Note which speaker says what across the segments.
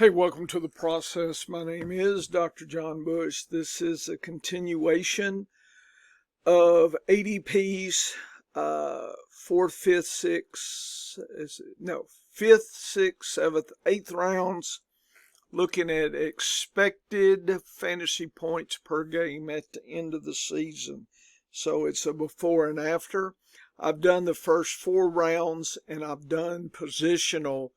Speaker 1: Hey, welcome to the process. My name is Dr. John Bush. This is a continuation of ADP's fourth, fifth, sixth, fifth, sixth, seventh, eighth rounds, looking at expected fantasy points per game at the end of the season. So it's a before and after. I've done the first 4 rounds and I've done positional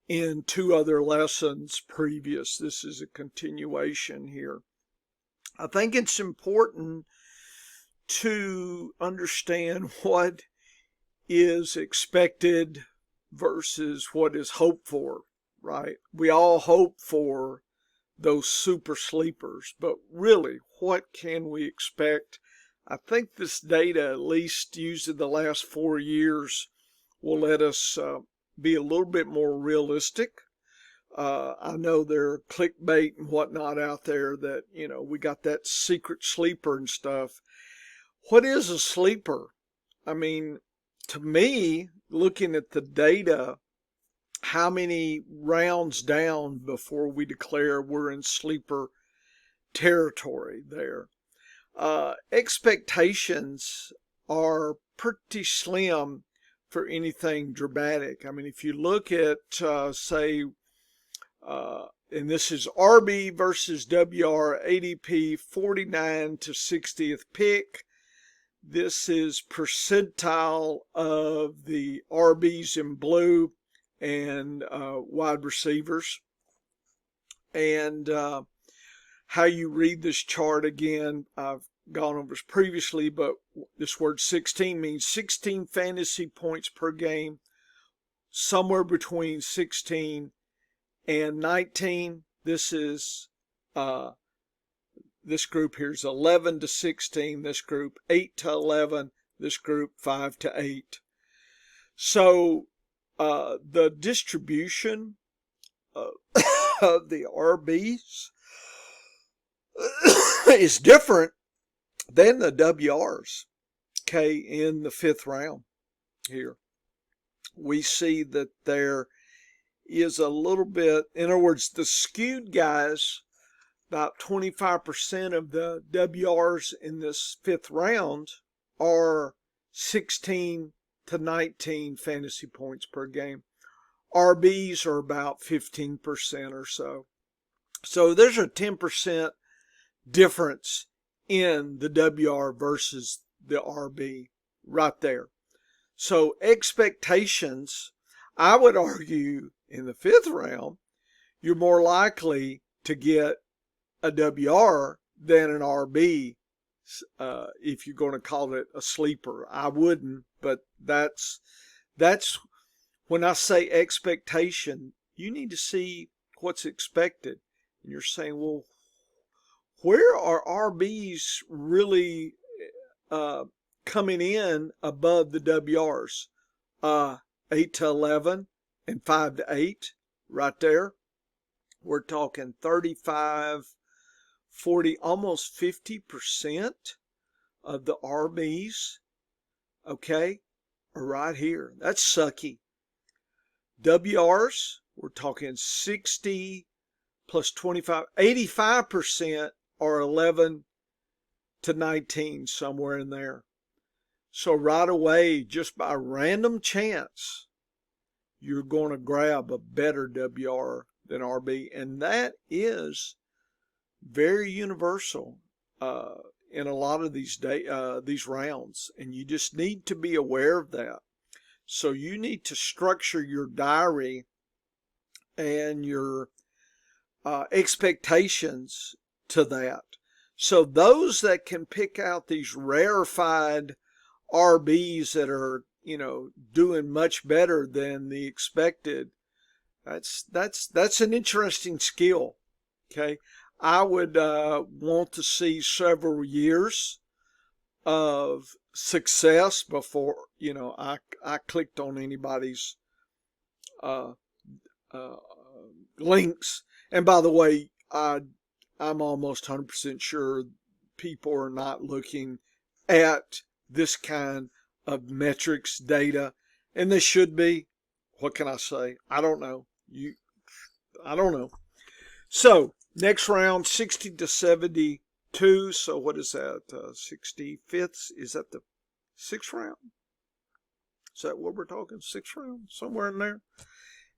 Speaker 1: in 2 other lessons previous. This is a continuation here. I think it's important to understand what is expected versus what is hoped for, right? We all hope for those super sleepers, but really, what can we expect? I think this data, at least using the last 4 years, will let us be a little bit more realistic. I know there are clickbait and whatnot out there that, we got that secret sleeper and stuff. What is a sleeper? I mean, to me, looking at the data, how many rounds down before we declare we're in sleeper territory there? Expectations are pretty slim for anything dramatic. I mean, if you look at, and this is RB versus WR, ADP 49 to 60th pick. This is percentile of the RBs in blue and wide receivers. And how you read this chart, again, I've gone over this previously, but this word 16 means 16 fantasy points per game, somewhere between 16 and 19. This is this group here is 11 to 16, this group 8 to 11, this group 5 to 8. So the distribution of the RBs is different than the WRs, okay, in the 5th round here. We see that there is a little bit, in other words, the skewed guys, about 25% of the WRs in this 5th round are 16 to 19 fantasy points per game. RBs are about 15% or so. So there's a 10% difference in the WR versus the RB right there. So expectations, I would argue in the 5th round, you're more likely to get a WR than an RB if you're going to call it a sleeper. I wouldn't, but that's when I say expectation, you need to see what's expected. And you're saying, well, where are RBs really coming in above the WRs? 8 to 11 and 5 to 8 right there. We're talking 35, 40, almost 50% of the RBs, okay, are right here. That's sucky. WRs, we're talking 60 plus 25, 85% are 11 to 19, somewhere in there. So right away, just by random chance, you're going to grab a better WR than RB, and that is very universal in a lot of these rounds, and you just need to be aware of that. So you need to structure your diary and your expectations to that. So those that can pick out these rarefied RBs that are, doing much better than the expected, that's an interesting skill. Okay, I would want to see several years of success before I clicked on anybody's links. And by the way, I'm almost 100% sure people are not looking at this kind of metrics data, and they should be. What can I say? I don't know. I don't know. So next round, 60 to 72. So what is that? 65th? Is that the 6th round? Is that what we're talking? 6th round? Somewhere in there.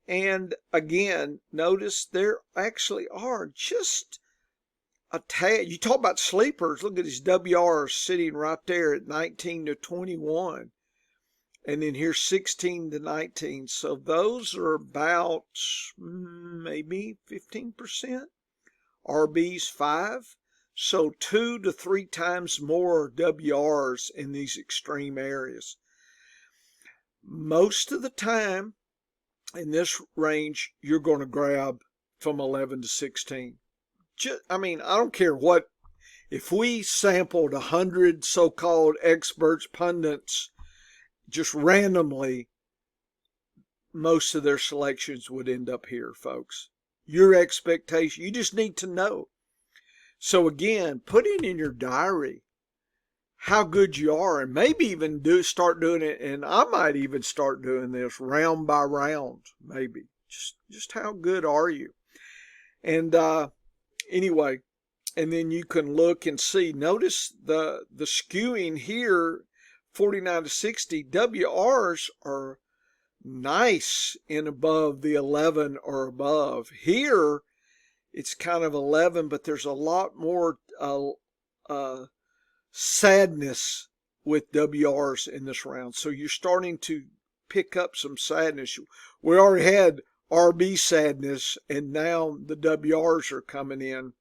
Speaker 1: And again, notice there actually are just a tad. You talk about sleepers. Look at these WRs sitting right there at 19 to 21. And then here's 16 to 19. So those are about maybe 15%. RBs 5. So 2 to 3 times more WRs in these extreme areas. Most of the time in this range, you're going to grab from 11 to 16. I mean, I don't care what. If we sampled 100 so-called experts, pundits, just randomly, most of their selections would end up here, folks. Your expectation, you just need to know. So again, put it in your diary how good you are, and maybe even start doing it, and I might even start doing this round by round, maybe. Just how good are you? And anyway, and then you can look and see. Notice the skewing here, 49 to 60. WRs are nice in above the 11 or above. Here, it's kind of 11, but there's a lot more sadness with WRs in this round. So you're starting to pick up some sadness. We already had RB sadness, and now the WRs are coming in.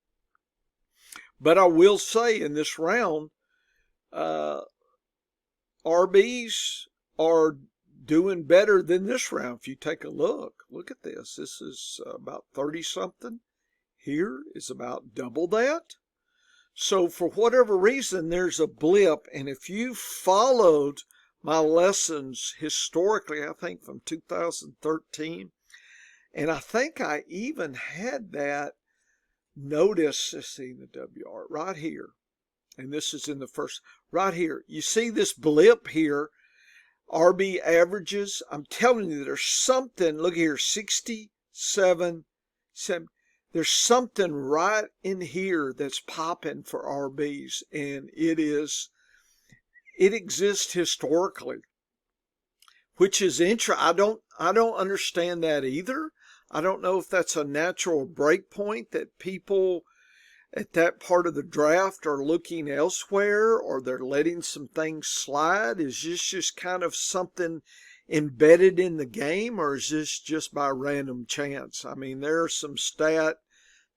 Speaker 1: But I will say in this round, RBs are doing better than this round. If you take a look at this. This is about 30 something. Here is about double that. So for whatever reason, there's a blip. And if you followed my lessons historically, I think from 2013, and I think I even had that notice, let's see the WR right here. And this is in the first, right here. You see this blip here, RB averages. I'm telling you, there's something, look here, 67, 7. There's something right in here that's popping for RBs, and it exists historically, which is interesting. I don't understand that either. I don't know if that's a natural break point that people at that part of the draft are looking elsewhere, or they're letting some things slide. Is this just kind of something embedded in the game, or is this just by random chance? I mean, there are some stat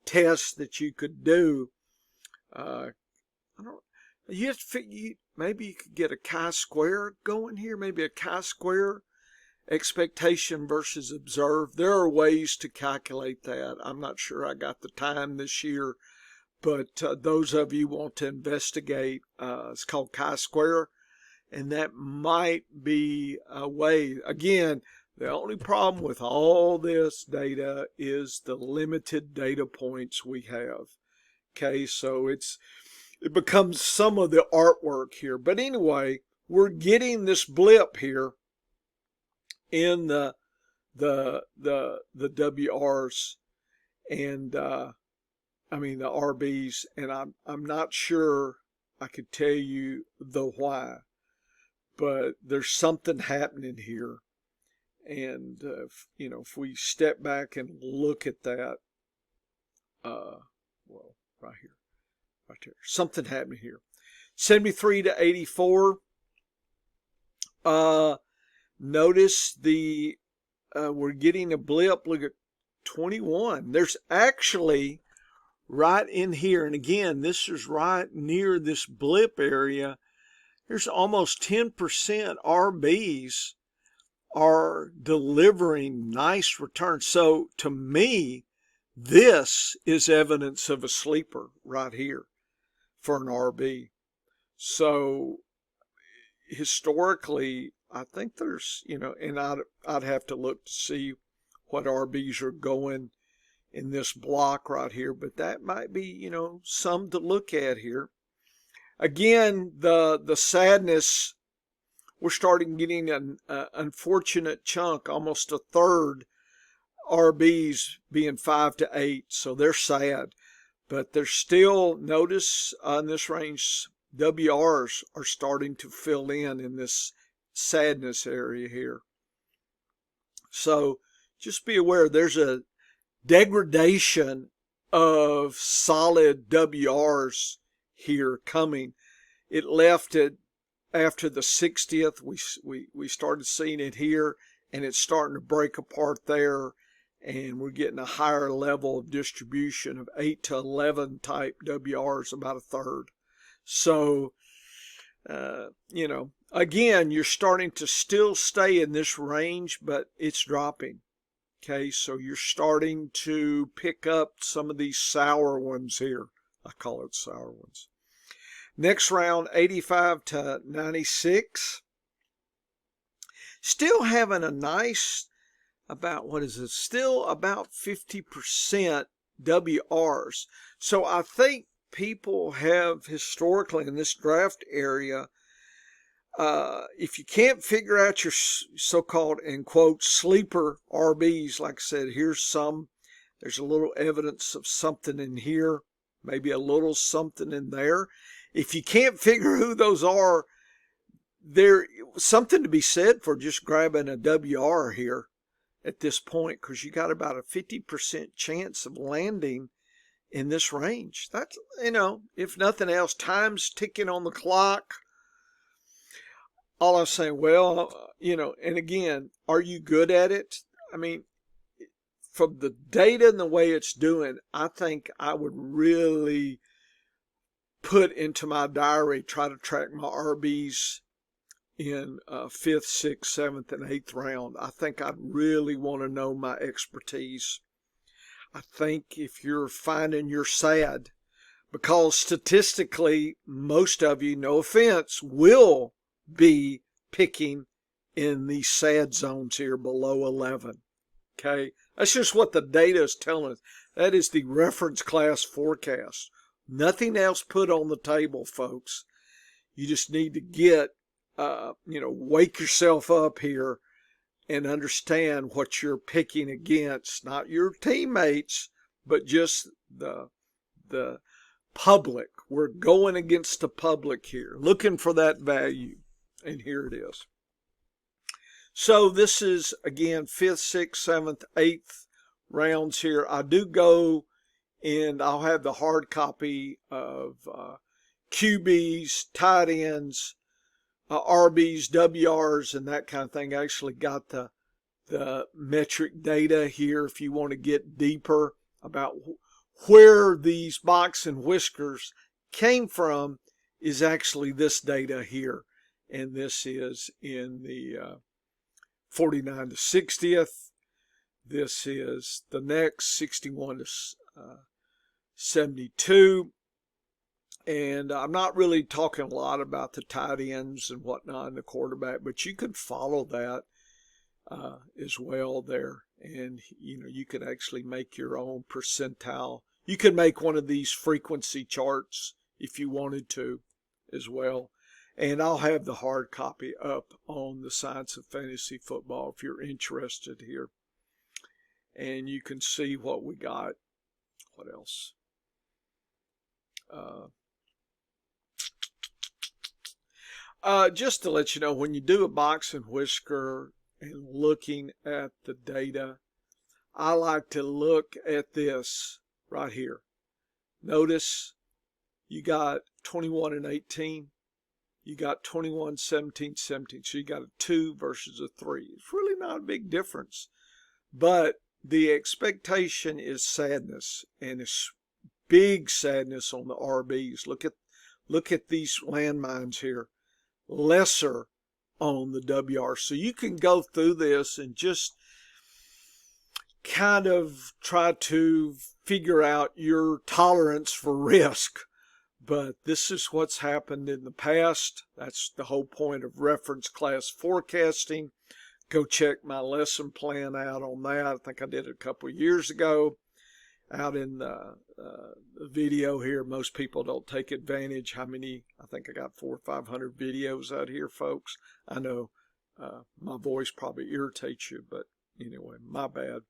Speaker 1: tests that you could do. I don't. You have to maybe you could get a chi-square going here. Maybe a chi-square expectation versus observed. There are ways to calculate that. I'm not sure I got the time this year, but those of you want to investigate, it's called chi-square, and that might be a way. Again, the only problem with all this data is the limited data points we have. Okay, so it becomes some of the artwork here. But anyway, we're getting this blip here in the WRs and I mean the RBs, and I'm not sure I could tell you the why, but there's something happening here. And, if we step back and look at that, well, right here, right there, something happened here. 73 to 84. Notice we're getting a blip. Look at 21. There's actually right in here, and again, this is right near this blip area. There's almost 10% RBs are delivering nice returns. So to me, this is evidence of a sleeper right here for an RB. So historically, I think there's, and I'd have to look to see what RBs are going in this block right here, but that might be, some to look at here. Again, the sadness, we're starting getting an unfortunate chunk, almost a third RBs being 5 to 8, so they're sad. But there's still, notice in this range, WRs are starting to fill in this sadness area here. So just be aware there's a degradation of solid WRs here coming. It left it after the 60th. We started seeing it here, and it's starting to break apart there, and we're getting a higher level of distribution of 8 to 11 type WRs, about a third. So, you know, again, you're starting to still stay in this range, but it's dropping. Okay, so you're starting to pick up some of these sour ones here. I call it sour ones. Next round, 85 to 96. Still having a nice, about, what is it? Still about 50% WRs. So I think people have historically in this draft area, if you can't figure out your so-called, in quote, sleeper RBs, like I said, here's some. There's a little evidence of something in here, maybe a little something in there. If you can't figure who those are, there's something to be said for just grabbing a WR here at this point, because you got about a 50% chance of landing in this range. That's, you know, if nothing else, time's ticking on the clock. All I'm saying, well, you know, and again, are you good at it? I mean, from the data and the way it's doing, I think I would really put into my diary, try to track my RBs in 5th, 6th, 7th, and 8th round. I think I'd really want to know my expertise. I think if you're finding you're sad, because statistically, most of you, no offense, will be picking in these sad zones here below 11. Okay, that's just what the data is telling us. That is the reference class forecast. Nothing else put on the table, folks. You just need to get, you know, wake yourself up here and understand what you're picking against. Not your teammates, but just the public. We're going against the public here, looking for that value. And here it is. So this is, again, 5th, 6th, 7th, 8th rounds here. I do go, and I'll have the hard copy of QBs, tight ends, RBs, WRs, and that kind of thing. I actually got the metric data here if you want to get deeper about where these box and whiskers came from, is actually this data here. And this is in the 49 to 60th. This is the next 61 to 72. And I'm not really talking a lot about the tight ends and whatnot and the quarterback, but you could follow that as well there. And, you know, you could actually make your own percentile. You could make one of these frequency charts if you wanted to as well. And I'll have the hard copy up on the Science of Fantasy Football if you're interested here. And you can see what we got. What else? Just to let you know, when you do a box and whisker and looking at the data, I like to look at this right here. Notice you got 21 and 18. You got 21, 17, 17. So you got a 2 versus a 3. It's really not a big difference. But the expectation is sadness, and it's big sadness on the RBs. Look at these landmines here. Lesser on the WR. So you can go through this and just kind of try to figure out your tolerance for risk. But this is what's happened in the past. That's the whole point of reference class forecasting. Go check my lesson plan out on that. I think I did it a couple of years ago out in the video here. Most people don't take advantage. How many? I think I got 400 or 500 videos out here, folks. I know my voice probably irritates you, but anyway, my bad.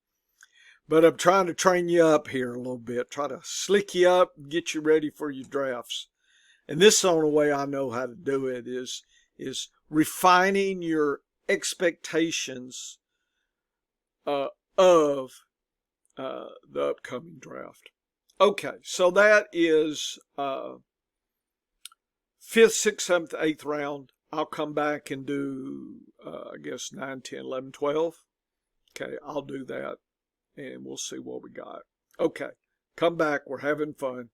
Speaker 1: But I'm trying to train you up here a little bit, try to slick you up, get you ready for your drafts. And this is the only way I know how to do it is refining your expectations of the upcoming draft. Okay, so that is 5th, 6th, 7th, 8th round. I'll come back and do, I guess, 9, 10, 11, 12. Okay, I'll do that, and we'll see what we got. Okay, come back. We're having fun.